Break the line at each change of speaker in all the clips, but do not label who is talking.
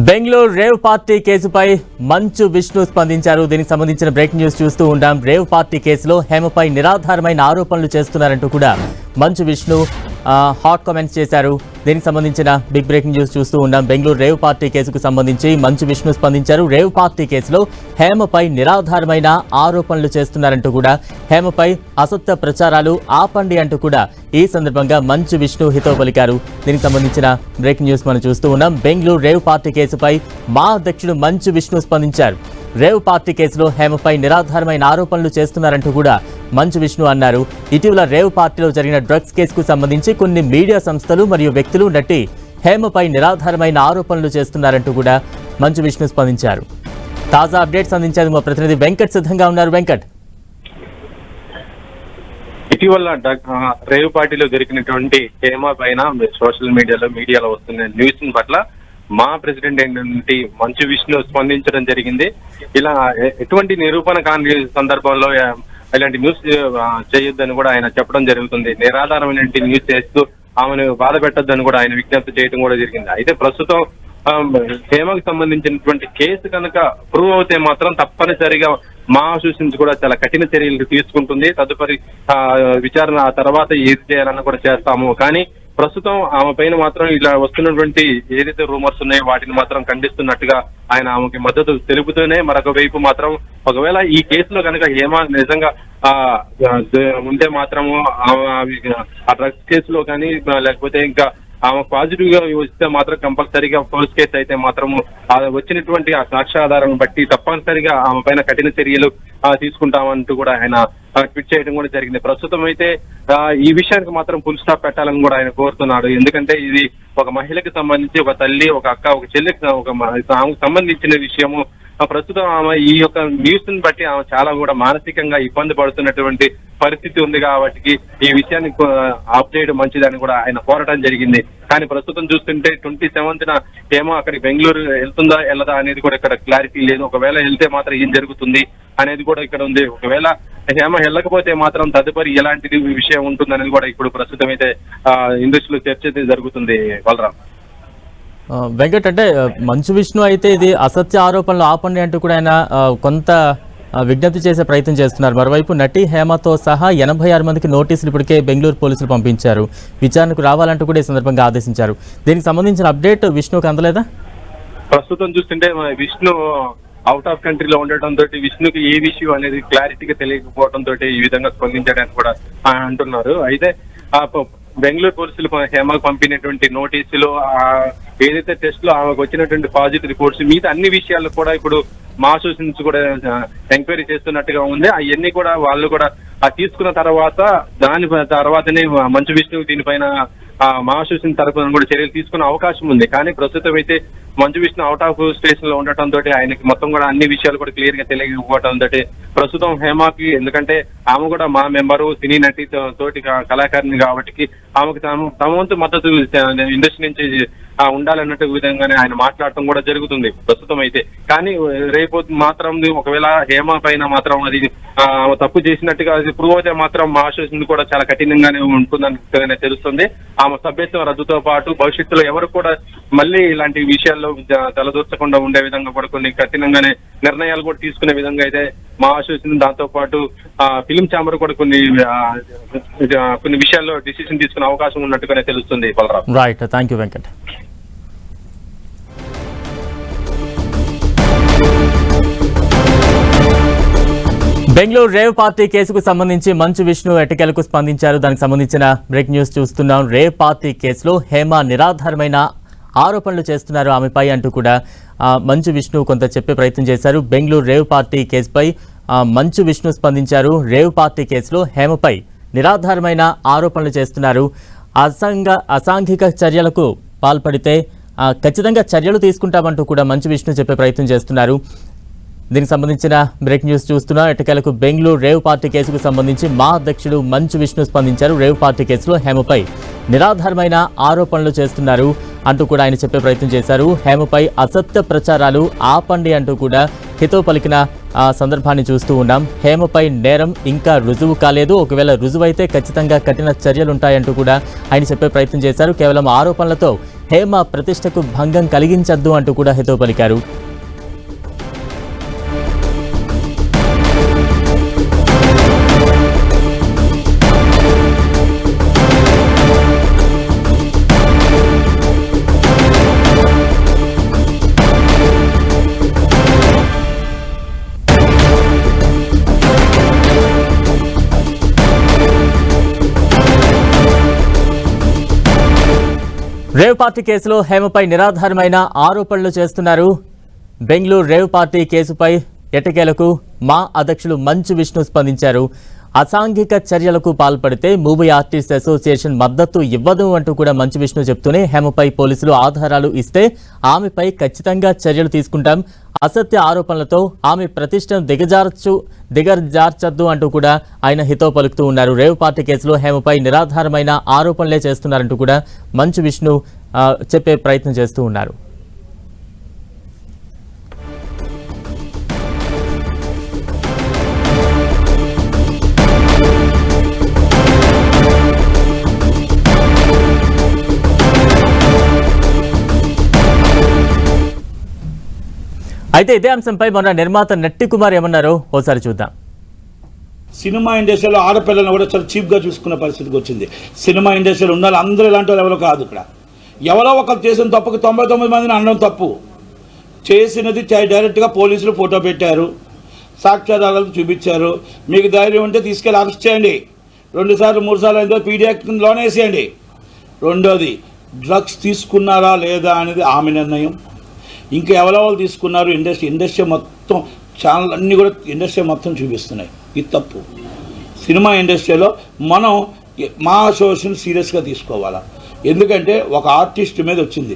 Bengaluru rave party కేసుపై మంచు విష్ణు స్పందించారు. దీనికి సంబంధించిన బ్రేకింగ్ న్యూస్ చూస్తూ ఉంటాం. రేవ్ పార్టీ కేసులో హేమపై నిరాధారమైన ఆరోపణలు చేస్తున్నారంటూ కూడా మంచు విష్ణు హాట్ కామెంట్స్ చేశారు. దీనికి సంబంధించిన బిగ్ బ్రేకింగ్ న్యూస్ చూస్తూ ఉన్నాం. బెంగళూరు రేవ్ పార్టీ కేసుకు సంబంధించి మంచు విష్ణు స్పందించారు. రేవ్ పార్టీ కేసులో హేమపై నిరాధారమైన ఆరోపణలు చేస్తున్నారంటూ కూడా హేమపై అసత్య ప్రచారాలు ఆపండి అంటూ కూడా ఈ సందర్భంగా మంచు విష్ణు హితవు పలికారు. దీనికి సంబంధించిన బ్రేకింగ్ న్యూస్ మనం చూస్తూ ఉన్నాం. బెంగళూరు రేవ్ పార్టీ కేసుపై మా అధ్యక్షుడు మంచు విష్ణు స్పందించారు. రేవ్ పార్టీ కేసులో హేమపై నిరాధారమైన ఆరోపణలు చేస్తున్నారంటూ కూడా మంచు విష్ణు అన్నారు. ఇటీవల రేవ్ పార్టీలో జరిగిన డ్రగ్స్ కేసుకు సంబంధించి కొన్ని మీడియా సంస్థలు మరియు వ్యక్తులు నటి హేమపై నిరాధారమైన ఆరోపణలు చేస్తున్నారంటూ కూడా మంచు విష్ణు స్పందించారు. తాజా అప్డేట్స్ అందించేందుకు మా ప్రతినిధి వెంకట్ సిద్ధంగా ఉన్నారు. వెంకట్,
ఇటీవల రేవ్ పార్టీలో జరిగినటువంటి హేమ పైన సోషల్ మీడియాలో వస్తున్న న్యూస్ పట్ల మా ప్రెసిడెంట్ అయినటువంటి మంచు విష్ణు స్పందించడం జరిగింది. ఇలా ఎటువంటి నిరూపణ కాని సందర్భంలో ఇలాంటి న్యూస్ చేయొద్దని కూడా ఆయన చెప్పడం జరుగుతుంది. నిరాధారమైన న్యూస్ చేస్తూ ఆమెను బాధ పెట్టొద్దని కూడా ఆయన విజ్ఞప్తి చేయడం కూడా జరిగింది. అయితే ప్రస్తుతం హేమకు సంబంధించినటువంటి కేసు కనుక ప్రూవ్ అవుతే మాత్రం తప్పనిసరిగా మా సూచించి కూడా చాలా కఠిన చర్యలు తీసుకుంటుంది. తదుపరి విచారణ ఆ తర్వాత ఏది చేయాలన్నా కూడా చేస్తాము. కానీ ప్రస్తుతం ఆమె పైన మాత్రం ఇలా వస్తున్నటువంటి ఏదైతే రూమర్స్ ఉన్నాయో వాటిని మాత్రం ఖండిస్తున్నట్టుగా ఆయన ఆమెకి మద్దతు తెలుపుతూనే మరొక వైపు మాత్రం ఒకవేళ ఈ కేసులో కనుక హేమ నిజంగా ఉంటే మాత్రము ఆ డ్రగ్స్ కేసులో కానీ లేకపోతే ఇంకా ఆమె పాజిటివ్ గా వస్తే మాత్రం కంపల్సరీగా పోలీస్ కేసు అయితే మాత్రము వచ్చినటువంటి ఆ సాక్ష్యాధారం బట్టి తప్పనిసరిగా ఆమె పైన కఠిన చర్యలు తీసుకుంటామంటూ కూడా ఆయన ట్వీట్ చేయడం కూడా జరిగింది. ప్రస్తుతం అయితే ఈ విషయానికి మాత్రం ఫుల్ స్టాప్ పెట్టాలని కూడా ఆయన కోరుతున్నాడు. ఎందుకంటే ఇది ఒక మహిళకి సంబంధించి ఒక తల్లి, ఒక అక్క, ఒక చెల్లికి ఆమెకు సంబంధించిన విషయము. ప్రస్తుతం ఆమె ఈ యొక్క న్యూస్ ని బట్టి ఆమె చాలా కూడా మానసికంగా ఇబ్బంది పడుతున్నటువంటి పరిస్థితి ఉంది. కాబట్టి ఈ విషయాన్ని ఆఫ్ చేయడం మంచిదని కూడా ఆయన కోరడం జరిగింది. కానీ ప్రస్తుతం చూస్తుంటే 27న ఏమో అక్కడికి బెంగళూరు వెళ్తుందా వెళ్ళదా అనేది కూడా ఇక్కడ క్లారిటీ లేదు. ఒకవేళ వెళ్తే మాత్రం ఏం జరుగుతుంది అనేది కూడా ఇక్కడ ఉంది. ఒకవేళ హేమ వెళ్ళకపోతే మాత్రం తదుపరి ఎలాంటిది విషయం ఉంటుందనేది కూడా ఇప్పుడు ప్రస్తుతం అయితే ఇండస్ట్రీలో చర్చ అయితే జరుగుతుంది. బలరాం,
వెంకట్, అంటే మంచు విష్ణు అయితే ఇది అసత్య ఆరోపణలు ఆపండి అంటూ కూడా ఆయన కొంత విజ్ఞప్తి చేసే ప్రయత్నం చేస్తున్నారు. మరోవైపు నటి హేమతో సహా 86 మందికి నోటీసులు ఇప్పటికే బెంగళూరు పోలీసులు పంపించారు. విచారణకు రావాలంటూ కూడా ఈ సందర్భంగా ఆదేశించారు. దీనికి సంబంధించిన అప్డేట్ విష్ణుకు అందలేదా?
ప్రస్తుతం చూస్తుంటే విష్ణు అవుట్ ఆఫ్ కంట్రీలో ఉండటంతో విష్ణుకి ఏ విషయం అనేది క్లారిటీగా తెలియకపోవడంతో ఈ విధంగా స్పందించడానికి కూడా అంటున్నారు. అయితే బెంగళూరు పోలీసులు హేమకు పంపినటువంటి నోటీసులు, ఏదైతే టెస్ట్ లో ఆమెకు వచ్చినటువంటి పాజిటివ్ రిపోర్ట్స్, మిగతా అన్ని విషయాలు కూడా ఇప్పుడు మా సూచన కూడా ఎంక్వైరీ చేస్తున్నట్టుగా ఉంది. అవన్నీ కూడా వాళ్ళు కూడా తీసుకున్న తర్వాత దాని తర్వాతనే మంచు విష్ణు దీనిపైన మా సూచన తరపున కూడా చర్యలు తీసుకునే అవకాశం ఉంది. కానీ ప్రస్తుతం అయితే Manchu Vishnu out of station లో ఉండటంతో ఆయనకి మొత్తం కూడా అన్ని విషయాలు కూడా క్లియర్ గా తెలియకపోవడంతో ప్రస్తుతం హేమకి, ఎందుకంటే ఆమె కూడా మా మెంబరు, సినీ నటి తోటి కళాకారిణి కాబట్టి ఆమెకు తమ వంతు మద్దతు ఇండస్ట్రీ నుంచి ఉండాలన్నట్టు విధంగానే ఆయన మాట్లాడటం కూడా జరుగుతుంది ప్రస్తుతం అయితే. కానీ రేపు మాత్రం ఒకవేళ హేమ పైన మాత్రం అది తప్పు చేసినట్టుగా అది ప్రూవ్ అయితే మాత్రం మా ఆశిస్తుంది కూడా చాలా కఠినంగానే ఉంటుందని తెలుస్తుంది. ఆమె సభ్యత్వం రద్దుతో పాటు భవిష్యత్తులో ఎవరు కూడా మళ్ళీ ఇలాంటి విషయాల్లో తలదూర్చకుండా ఉండే విధంగా కూడా కొన్ని కఠినంగానే నిర్ణయాలు కూడా తీసుకునే విధంగా అయితే మా ఆశిస్తుంది. దాంతో పాటు ఫిలిం ఛాంబర్ కూడా కొన్ని విషయాల్లో డిసిషన్ తీసుకునే అవకాశం ఉన్నట్టుగానే తెలుస్తుంది. Balaram,
right, thank you Venkat. Bengaluru rave party కేసుకు సంబంధించి మంచు విష్ణు ఎట్టకేలకు స్పందించారు. దానికి సంబంధించిన బ్రేక్ న్యూస్ చూస్తున్నాం. రేవ్ పార్టీ కేసులో హేమ నిరాధారమైన ఆరోపణలు చేస్తున్నారు ఆమెపై అంటూ కూడా మంచు విష్ణు కొంత చెప్పే ప్రయత్నం చేశారు. బెంగళూరు రేవ్ పార్టీ కేసుపై మంచు విష్ణు స్పందించారు. రేవ్ పార్టీ కేసులో హేమపై నిరాధారమైన ఆరోపణలు చేస్తున్నారు. అసాంఘిక చర్యలకు పాల్పడితే ఖచ్చితంగా చర్యలు తీసుకుంటామంటూ కూడా మంచు విష్ణు చెప్పే ప్రయత్నం చేస్తున్నారు. దీనికి సంబంధించిన బ్రేక్ న్యూస్ చూస్తున్నా. ఎట్టకేలకు బెంగళూరు రేవ్ పార్టీ కేసుకు సంబంధించి మా అధ్యక్షుడు మంచు విష్ణు స్పందించారు. రేవ్ పార్టీ కేసులో హేమపై నిరాధారమైన ఆరోపణలు చేస్తున్నారు అంటూ కూడా ఆయన చెప్పే ప్రయత్నం చేశారు. హేమపై అసత్య ప్రచారాలు ఆపండి అంటూ కూడా హితవు పలికిన సందర్భాన్ని చూస్తూ ఉన్నాం. హేమపై నేరం ఇంకా రుజువు కాలేదు. ఒకవేళ రుజువైతే ఖచ్చితంగా కఠిన చర్యలుంటాయంటూ కూడా ఆయన చెప్పే ప్రయత్నం చేశారు. కేవలం ఆరోపణలతో హేమ ప్రతిష్టకు భంగం కలిగించద్దు అంటూ కూడా హితవు పలికారు. రేవ్ పార్టీ కేసులో హేమపై నిరాధారమైన ఆరోపణలు చేస్తున్నారు. బెంగళూరు రేవ్ పార్టీ కేసుపై ఎట్టకేలకు మా అధ్యక్షులు మంచు విష్ణు స్పందించారు. అసాంఘిక చర్యలకు పాల్పడితే మూవీ ఆర్టిస్ట్ అసోసియేషన్ మద్దతు ఇవ్వదు అంటూ కూడా మంచు విష్ణు చెప్తూనే హేమపై పోలీసులు ఆధారాలు ఇస్తే ఆమెపై ఖచ్చితంగా చర్యలు తీసుకుంటాం, అసత్య ఆరోపణలతో ఆమె ప్రతిష్టను దిగజార్చద్దు అంటూ కూడా ఆయన హితవు పలుకుతూ ఉన్నారు. రేవ్ పార్టీ కేసులో హేమపై నిరాధారమైన ఆరోపణలే చేస్తున్నారంటూ కూడా మంచు విష్ణు చెప్పే ప్రయత్నం చేస్తూ ఉన్నారు. అయితే ఇదే అంశంపై మొన్న నిర్మాత నట్టి కుమార్ ఏమన్నారో ఓసారి చూద్దాం.
సినిమా ఇండస్ట్రీలో ఆడపిల్లలను కూడా చాలా చీప్గా చూసుకునే పరిస్థితికి వచ్చింది. సినిమా ఇండస్ట్రీలో ఉన్న అందరూ ఇలాంటి వాళ్ళు ఎవరో కాదు. ఇక్కడ ఎవరో ఒకరు చేసిన తప్పుకి 99 మందిని అనడం తప్పు. చేసినది డైరెక్ట్గా పోలీసులు ఫోటో పెట్టారు, సాక్ష్యాధారాలు చూపించారు. మీకు ధైర్యం ఉంటే తీసుకెళ్ళి అరెస్ట్ చేయండి. 2 సార్లు 3 సార్లు అయితే పీడీ యాక్ట్ లోనే వేసేయండి. రెండోది, డ్రగ్స్ తీసుకున్నారా లేదా అనేది ఆమె నిర్ణయం. ఇంకా ఎవరెవరు తీసుకున్నారు, ఇండస్ట్రీ మొత్తం ఛానల్ అన్నీ కూడా ఇండస్ట్రీ మొత్తం చూపిస్తున్నాయి. ఇది తప్పు. సినిమా ఇండస్ట్రీలో మనం మా అసోసియేషన్ సీరియస్గా తీసుకోవాలా. ఎందుకంటే ఒక ఆర్టిస్ట్ మీద వచ్చింది,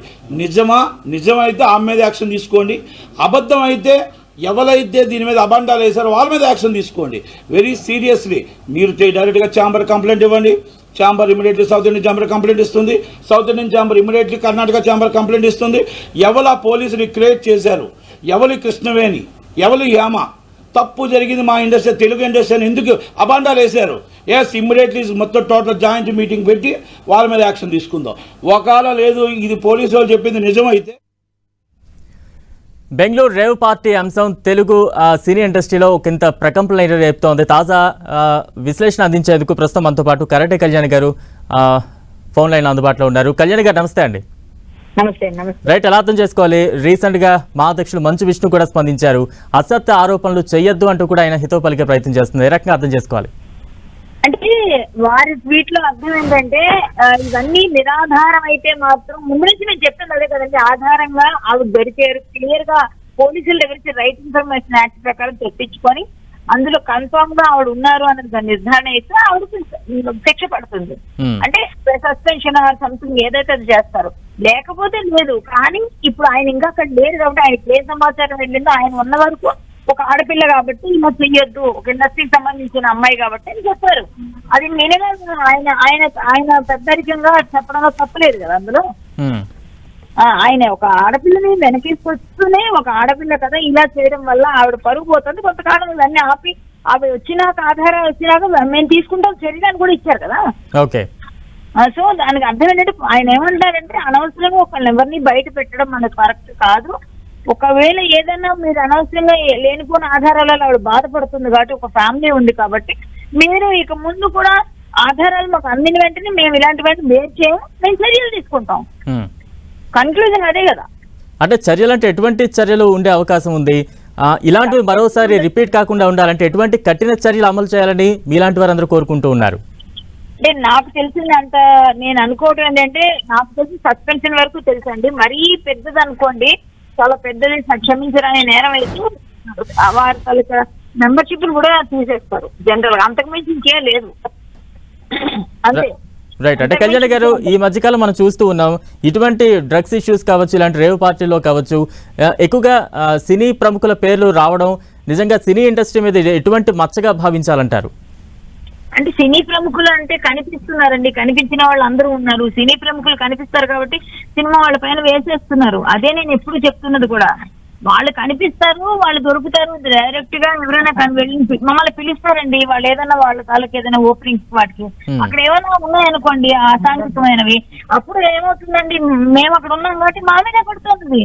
నిజమైతే ఆమె మీద యాక్షన్ తీసుకోండి. అబద్ధం అయితే ఎవరైతే దీని మీద అబండాలు వేశారో వాళ్ళ మీద యాక్షన్ తీసుకోండి. వెరీ సీరియస్లీ మీరు డైరెక్ట్గా ఛాంబర్ కంప్లైంట్ ఇవ్వండి. Chamber immediately south Indian chamber complaint ఇస్తుంది. South Indian chamber immediately Karnataka chamber complaint ఇస్తుంది. ఎవరు పోలీసులు క్రియేట్ చేశారు, ఎవరు కృష్ణవేణి, ఎవరు హేమ, తప్పు జరిగింది మా ఇండస్ట్రీ, తెలుగు ఇండస్ట్రీని ఎందుకు అబాండాలు వేశారు, ఎస్ ఇమ్మీడియట్లీ మొత్తం టోటల్ జాయింట్ మీటింగ్ పెట్టి వాళ్ళ మీద యాక్షన్ తీసుకుందాం. ఒకవేళ లేదు ఇది పోలీసు వాళ్ళు చెప్పింది నిజమైతే.
బెంగళూరు రేవ్ పార్టీ అంశం తెలుగు సినీ ఇండస్ట్రీలో ఒకంత ప్రకంపనలు రేపుతోంది. తాజా విశ్లేషణ అందించేందుకు ప్రస్తుతం మనతో పాటు కరాటే కళ్యాణ్ గారు ఫోన్ లైన్ అందుబాటులో ఉన్నారు. కళ్యాణ్ గారు నమస్తే అండి.
నమస్తే.
రైట్, ఎలా అర్థం చేసుకోవాలి? రీసెంట్ గా మా అధ్యక్షులు మంచు విష్ణు కూడా స్పందించారు. అసత్య ఆరోపణలు చేయొద్దు అంటూ కూడా ఆయన హితవు పలికే ప్రయత్నం చేస్తుంది. ఏ రకంగా అర్థం చేసుకోవాలి?
అంటే వారి ట్వీట్ లో అర్థం ఏంటంటే ఇవన్నీ నిరాధారం అయితే మాత్రం ముందు నుంచి నేను చెప్తాను అదే కదండి, ఆధారంగా ఆవిడ దొరికారు, క్లియర్ గా పోలీసుల దగ్గర రైట్ ఇన్ఫర్మేషన్ యాక్ట్ ప్రకారం తెప్పించుకొని అందులో కన్ఫర్మ్ గా ఆవిడ ఉన్నారు అన్నది నిర్ధారణ అయితే ఆవిడకి శిక్ష పడుతుంది. అంటే సస్పెన్షన్ ఆర్ సంథింగ్ ఏదైతే అది చేస్తారు, లేకపోతే లేదు. కానీ ఇప్పుడు ఆయన ఇంకా అక్కడ లేరు కాబట్టి ఆయనకి ఏ సమాచారం వెళ్ళిందో ఆయన ఉన్న వరకు ఒక ఆడపిల్ల కాబట్టి ఇలా చెయ్యొద్దు, ఒక ఇండస్ట్రీకి సంబంధించిన అమ్మాయి కాబట్టి అని చెప్పారు. అది మినిమం ఆయన పెద్దరికంగా చెప్పడంలో తప్పలేదు కదా అందులో. ఆయన ఒక ఆడపిల్లని వెనకేసుకొస్తూనే ఒక ఆడపిల్ల కదా ఇలా చేయడం వల్ల ఆవిడ పరుగు పోతుంది. కొంతకాలం ఇవన్నీ ఆపి ఆవిడ వచ్చినాక ఆధారం వచ్చినాక మేము తీసుకుంటాం చర్యలు కూడా ఇచ్చారు కదా.
ఓకే,
సో దానికి అర్థం ఏంటంటే ఆయన ఏమంటారంటే అనవసరంగా ఒకళ్ళని ఎవరిని బయట పెట్టడం మనకు కరెక్ట్ కాదు. ఒకవేళ ఏదైనా మీరు అనవసరంగా లేనిపోయిన ఆధారాలలో ఆవిడ బాధపడుతుంది కాబట్టి ఒక ఫ్యామిలీ ఉంది కాబట్టి మీరు ఇక ముందు కూడా ఆధారాలు మాకు అందిన వెంటనే మేము ఇలాంటి వెంటనే బేర్ చేయము, మేము చర్యలు తీసుకుంటాం. కన్క్లూజన్ అదే కదా.
అంటే చర్యలు అంటే ఎటువంటి చర్యలు ఉండే అవకాశం ఉంది? ఇలాంటివి మరోసారి రిపీట్ కాకుండా ఉండాలంటే ఎటువంటి కఠిన చర్యలు అమలు చేయాలని మీలాంటి వారందరూ కోరుకుంటూ ఉన్నారు?
అంటే నాకు తెలిసింది అంత నేను అనుకోవటం ఏంటంటే నాకు తెలిసి సస్పెన్షన్ వరకు తెలుసండి. మరీ పెద్దది అనుకోండి, చాలా పెద్దది, క్షమించరాని నేరం అయితే వారి తాలూకా మెంబర్షిప్ కూడా తీసేస్తారు జనరల్ గా. అంతకు మించి ఇంకేం లేదు. అంతే.
రైట్. అంటే కళ్యాణ్ గారు, ఈ మధ్యకాలం మనం చూస్తూ ఉన్నాం ఇటువంటి డ్రగ్స్ ఇష్యూస్ కావచ్చు, ఇలాంటి రేవ్ పార్టీలో కావచ్చు, ఎక్కువగా సినీ ప్రముఖుల పేర్లు రావడం నిజంగా సినీ ఇండస్ట్రీ మీద ఎటువంటి మచ్చగా భావించాలంటారు?
అంటే సినీ ప్రముఖులు అంటే కనిపిస్తున్నారండి, కనిపించిన వాళ్ళు అందరూ ఉన్నారు. సినీ ప్రముఖులు కనిపిస్తారు కాబట్టి సినిమా వాళ్ళ పైన వేసేస్తున్నారు. అదే నేను ఎప్పుడు చెప్తున్నది కూడా. వాళ్ళు కనిపిస్తారు, వాళ్ళు దొరుకుతారు. డైరెక్ట్ గా ఎవరైనా వెళ్ళి మమ్మల్ని పిలుస్తారండి. వాళ్ళు ఏదైనా వాళ్ళ తాలూకు ఏదైనా ఓపెనింగ్స్ వాటికి అక్కడ ఏమైనా ఉన్నాయనుకోండి అసాంఘికమైనవి, అప్పుడు ఏమవుతుందండి, మేము అక్కడ ఉన్నాం కాబట్టి మా మీద పడుతుంది.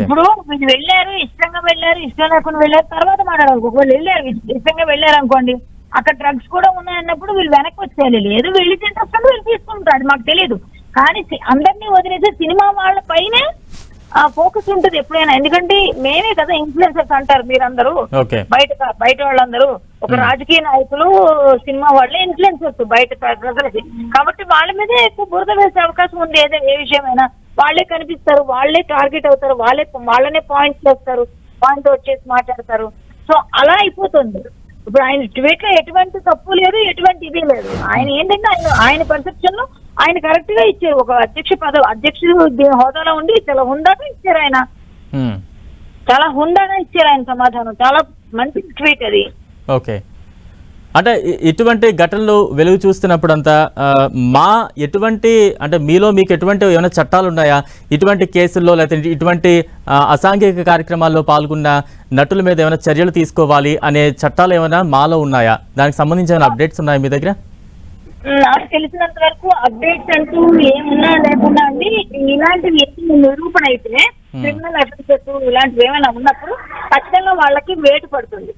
ఇప్పుడు వీళ్ళు వెళ్ళారు, ఇష్టంగా వెళ్ళారు, ఇష్టం లేకుండా వెళ్ళారు, తర్వాత మాట్లాడాలి. ఒకవేళ వెళ్ళారు ఇష్టంగా వెళ్ళారు అనుకోండి, అక్కడ డ్రగ్స్ కూడా ఉన్నాయన్నప్పుడు వీళ్ళు వెనక్కి వచ్చేయాలి. లేదు వెళ్ళి తింటే వీళ్ళు తీసుకుంటారు, మాకు తెలియదు. కానీ అందరినీ వదిలేసి సినిమా వాళ్ళ పైనే ఫోకస్ ఉంటుంది ఎప్పుడైనా. ఎందుకంటే మేమే కదా ఇన్ఫ్లుయెన్సర్స్ అంటారు మీరందరూ, బయట వాళ్ళందరూ ఒక రాజకీయ నాయకులు, సినిమా వాళ్ళే ఇన్ఫ్లుయెన్సర్స్ బయట ప్రజలకి. కాబట్టి వాళ్ళ మీదే ఎక్కువ బురద వేసే అవకాశం ఉంది. ఏ విషయమైనా వాళ్ళే కనిపిస్తారు, వాళ్ళే టార్గెట్ అవుతారు, వాళ్ళనే పాయింట్స్ వేస్తారు, పాయింట్ వచ్చేసి మాట్లాడతారు. సో అలా అయిపోతుంది. ఇప్పుడు ఆయన ట్వీట్ లో ఎటువంటి తప్పు లేదు, ఎటువంటి ఇది లేదు. ఆయన ఏంటంటే ఆయన పర్సెప్షన్ లో ఆయన కరెక్ట్ గా ఇచ్చారు. ఒక అధ్యక్షుడు హోదాలో ఉండి చాలా హుందాగా ఇచ్చారు ఆయన, చాలా హుందాగా ఇచ్చారు ఆయన సమాధానం. చాలా మంచి ట్వీట్ అది.
ఓకే, అంటే ఇటువంటి ఘటనలు వెలుగు చూస్తున్నప్పుడంతా అంటే మీలో మీకు ఎటువంటి ఏమైనా చట్టాలు ఉన్నాయా ఇటువంటి కేసుల్లో, లేకపోతే ఇటువంటి అసాంఘిక కార్యక్రమాల్లో పాల్గొన్న నటుల మీద ఏమైనా చర్యలు తీసుకోవాలి అనే చట్టాలు ఏమైనా మాలో ఉన్నాయా? దానికి సంబంధించి ఏమైనా అప్డేట్స్ ఉన్నాయా మీ దగ్గర?
నాకు తెలిసినంత వరకు అప్డేట్స్ అంటూ ఏమున్నా లేకుండా అండి, ఇలాంటివి నిరూపణ అయితే క్రిమినల్ అఫెన్సెస్ ఇలాంటివి ఏమైనా ఉన్నప్పుడు ఖచ్చితంగా వాళ్ళకి వేటు పడుతుంది.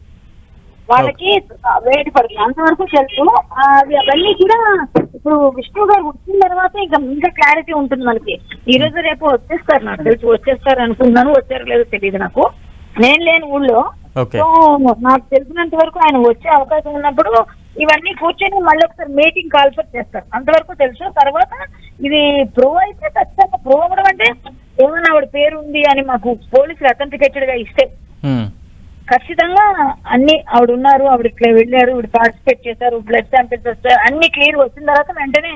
అంతవరకు తెలుసు. అవన్నీ కూడా ఇప్పుడు విష్ణు గారు వచ్చిన తర్వాత ఇంకా క్లారిటీ ఉంటుంది మనకి. ఈ రోజు రేపు వచ్చేస్తారు, నాకు తెలిసి వచ్చేస్తారు అనుకుంటున్నాను. వచ్చారో లేదో తెలియదు నాకు, నేను లేని ఊళ్ళో. సో నాకు తెలిసినంత వరకు ఆయన వచ్చే అవకాశం ఉన్నప్పుడు ఇవన్నీ కూర్చొని మళ్ళీ ఒకసారి మీటింగ్ కాల్ఫర్ చేస్తారు. అంతవరకు తెలుసు. తర్వాత ఇది ప్రూవ్ అయితే ఖచ్చితంగా ప్రూవ్ అవ్వడం అంటే ఏమన్నా ఆవిడ పేరు ఉంది అని మాకు పోలీసులు అథెంటికేటెడ్ గా ఇస్తే ఖచ్చితంగా అన్ని ఆవిడ ఉన్నారు, ఆవిడ ఇట్లా వెళ్ళారు, ఆవిడ పార్టిసిపేట్ చేశారు, బ్లడ్ శాంపిల్స్ వస్తాయి, అన్ని క్లియర్ వచ్చిన తర్వాత వెంటనే.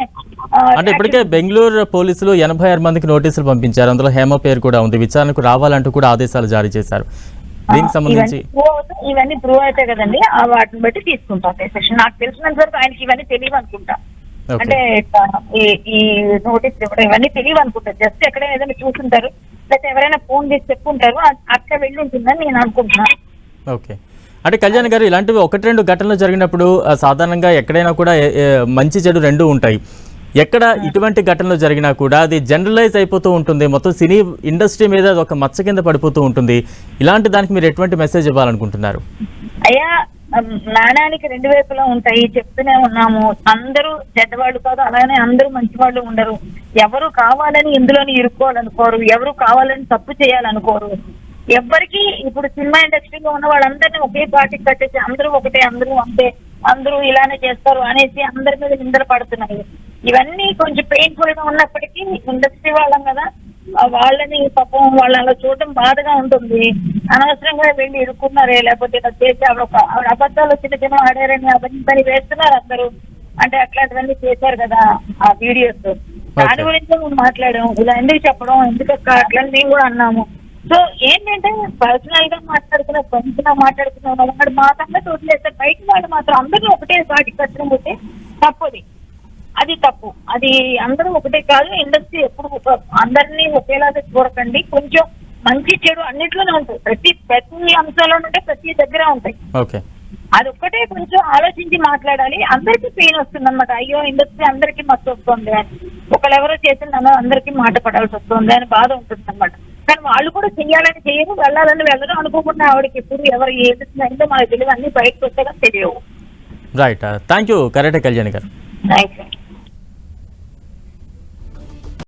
అంటే ఇప్పటికే బెంగళూరు పోలీసులు 86 మందికి నోటీసులు పంపించారు. అందులో హేమ పేరు కూడా ఉంది. విచారణకు రావాలంటూ కూడా ఆదేశాలు జారీ చేశారు. దీనికి సంబంధించి
ఇవన్నీ ప్రూవ్ అయితే కదండి, వాటిని బట్టి తీసుకుంటాం సెక్షన్. నాకు తెలిసినంత వరకు ఆయనకి ఇవన్నీ తెలియదు అనుకుంటా. అంటే ఈ నోటీస్ ఇవ్వడం ఇవన్నీ తెలియదు అనుకుంటా. జస్ట్ ఎక్కడైనా ఏదైనా చూసుంటారు, లేకపోతే ఎవరైనా ఫోన్ చేసి చెప్పుకుంటారు, అట్లా వెళ్ళి ఉంటుందని నేను అనుకుంటున్నాను.
ఓకే, అంటే కళ్యాణ్ గారు ఇలాంటివి 1-2 ఘటనలు జరిగినప్పుడు సాధారణంగా ఎక్కడైనా కూడా మంచి చెడు రెండూ ఉంటాయి. ఎక్కడ ఇటువంటి ఘటనలు జరిగినా కూడా అది జనరలైజ్ అయిపోతూ ఉంటుంది, మొత్తం సినీ ఇండస్ట్రీ మీద ఒక మచ్చ కింద పడిపోతూ ఉంటుంది. ఇలాంటి దానికి మీరు ఎటువంటి మెసేజ్ ఇవ్వాలనుకుంటున్నారు?
అయ్యా, నాణానికి 2 వైపులా ఉంటాయి, చెప్తూనే ఉన్నాము. అందరూ చెడ్డవాళ్ళు కాదు, అలానే అందరూ మంచి వాళ్ళు ఉండరు. ఎవరు కావాలని ఇందులోని ఇరుక్కోవాలనుకోరు, ఎవరు కావాలని తప్పు చేయాలనుకోరు. ఎవ్వరికి ఇప్పుడు సినిమా ఇండస్ట్రీలో ఉన్న వాళ్ళందరినీ ఒకే పార్టీకి కట్టేసి అందరూ ఒకటే, అందరూ అంతే, అందరూ ఇలానే చేస్తారు అనేసి అందరి మీద నిందలు పడుతున్నాయి. ఇవన్నీ కొంచెం పెయిన్ఫుల్ గా ఉన్నప్పటికీ ఇండస్ట్రీ వాళ్ళం కదా, వాళ్ళని పాపం వాళ్ళు అలా చూడటం బాధగా ఉంటుంది. అనవసరంగా వెళ్ళి ఇరుక్కున్నారే, లేకపోతే ఇలా చేసి ఆవిడ అబద్ధాలు చిన్న ఆడారని అవన్నీ వేస్తున్నారు అందరూ. అంటే అట్లాంటివన్నీ చేశారు కదా ఆ వీడియోస్, దాని గురించి మేము మాట్లాడాము. ఇలా ఎందుకు చెప్పడం, ఎందుకు అట్లా మేము కూడా అన్నాము. సో ఏంటంటే పర్సనల్ గా మాట్లాడుకున్న, ఫ్రెండ్స్ గా మాట్లాడుకున్న వాళ్ళు మా సంగతి వదిలేస్తారు. బయట వాళ్ళు మాత్రం అందరూ ఒకటే వాటికి కట్టడం పోతే తప్పది, అది తప్పు. అది అందరూ ఒకటే కాదు, ఇండస్ట్రీ ఎప్పుడు అందరినీ ఒకేలాగా చూడకండి. కొంచెం మంచి చెడు అన్నిట్లోనే ఉంటాయి, ప్రతి అంశాల్లో ఉంటే ప్రతి దగ్గర ఉంటాయి. అది ఒక్కటే కొంచెం ఆలోచించి మాట్లాడాలి. అందరికీ పెయిన్ వస్తుంది అనమాట. అయ్యో ఇండస్ట్రీ అందరికీ మస్తు వస్తుంది అని, ఒకళ్ళెవరో చేసిందనో అందరికీ మాట పడాల్సి వస్తుంది అని బాధ ఉంటుంది అనమాట. కానీ వాళ్ళు కూడా చెయ్యాలని చేయరు, వెళ్ళాలని వెళ్ళరు. అనుకోకుండా ఆవిడకి ఎప్పుడు ఎవరు ఏదో మనకు తెలియదు, అన్ని బయటకు వస్తే కానీ తెలియవు.
రైట్, థ్యాంక్ యూ కరెక్టే కళ్యాణి గారు.
Thank you.